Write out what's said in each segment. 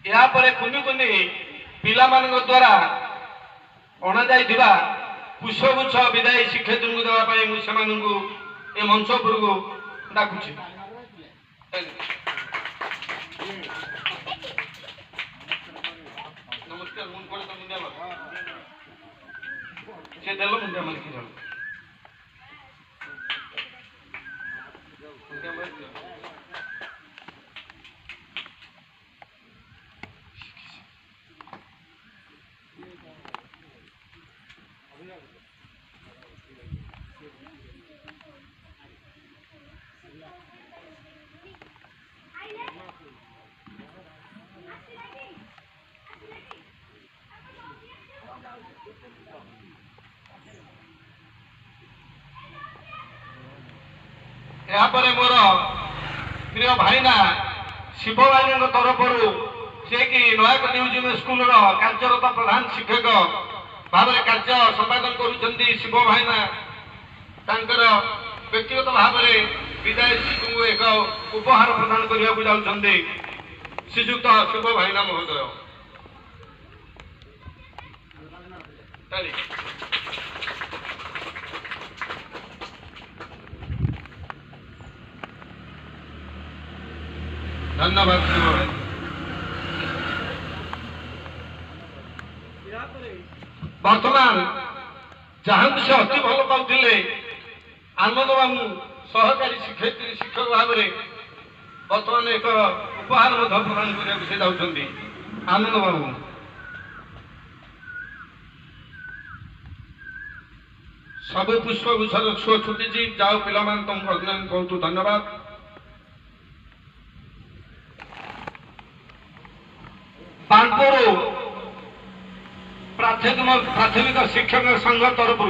यापर कुनि कुनि पिला द्वारा अणा जाइथिबा पुष्पगुच्छ विदायी शिक्षयित्री को देवाई मुझे मंच उपर को डाकुची। नमस्कार से देल मुंडिया मालिकी जन यापर मोर प्रिय भाईना शिव भाई तरफ से कि नयाक न्यूज स्कूल कार्यरत प्रधान शिक्षक भाव कार्य संपादन कर शिव भाईना व्यक्तिगत भाव में विदाय शिशु को एक उपहार प्रदान करने को जाऊँगी श्रीजुक्त शिव भाईना महोदय। धन्यवाद शिव भाई। वर्तमान जहाँ से अति भल पाते आनंद बाबू सहकारी शिक्षयित्री शिक्षक भाव में बर्तमान एक उपहार प्रदान करने से जाऊँगी आनंद बाबू। सब पुष्पगुच्छर छुआ छुटी जाओ पिला तुम बहुत धन्यवाद। बानपुर प्राथमिक शिक्षक संघ तरफ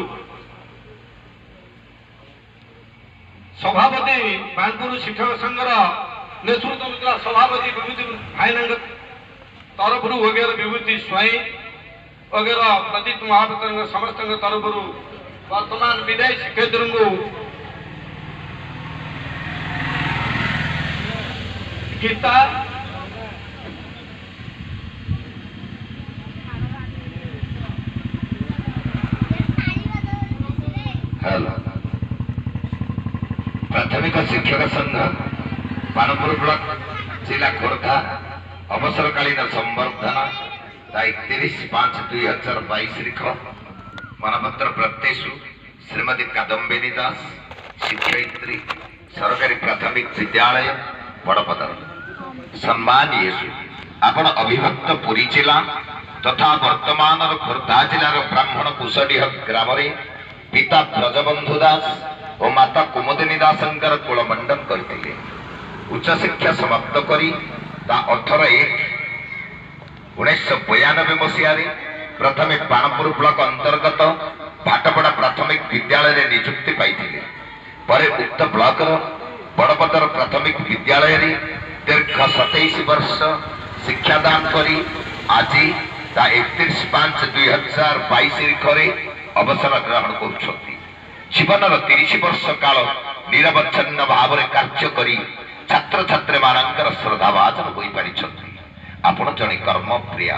सभापति बानपुर शिक्षक संघर नेतृत्व सभापति विभूति भाईना तरफ वगैरह विभूति स्वयं वगैरह प्रदीप महापात्र समस्त तरफ वर्तमान विदायी शिक्षयित्री को गीता प्राथमिक शिक्षक संघ बानपुर ब्लॉक जिला खोर्धा अवसरकालीन संवर्धना 31/5/2022 मानपत्र प्रत्येषु श्रीमती कादम्बिनी दास शिक्षयित्री सरकारी प्राथमिक विद्यालय बड़पदर सम्मानीय आपण अविभक्त पुरी जिला तथा वर्तमान खोर्धा जिलार ब्राह्मण कुशडीह ग्राम पिता ब्रजबंधु दास और माता कुमुदिनी दासंकर कुलमंडन करते उच्च शिक्षा समाप्त करी 18/1/1992 मसीह प्रथमे बानपुर ब्लॉक अंतर्गत भाटपड़ा प्राथमिक विद्यालय नियुक्ति पाई पर उक्त ब्लॉक बड़पदर प्राथमिक विद्यालय दीर्घ 27 वर्ष शिक्षादान करी आज 31/5/2022 अवसर ग्रहण कर जीवन 30 वर्ष काल निरवच्छिन्न भाव में कार्य करी छात्र छात्री मानकर श्रद्धाभाजन हो पारि आपण जड़े कर्म प्रिया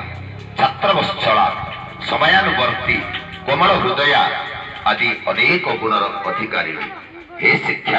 छात्र वत्सला समयानुवर्ती कोमल हृदया आदि अनेक गुणर अधिकारी हे शिक्षा